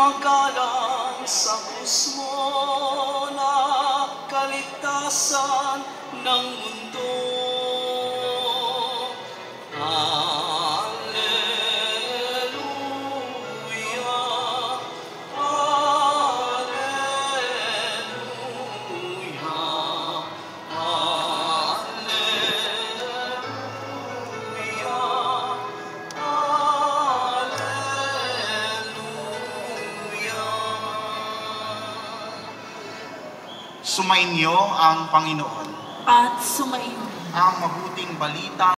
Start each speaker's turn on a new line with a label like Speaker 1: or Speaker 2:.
Speaker 1: Magalang sa krus mo na kaligtasan ng mundo. Alleluia, Alleluia,
Speaker 2: Sumainyo ang Panginoon.
Speaker 3: At sumainyo
Speaker 2: Ang mabuting balita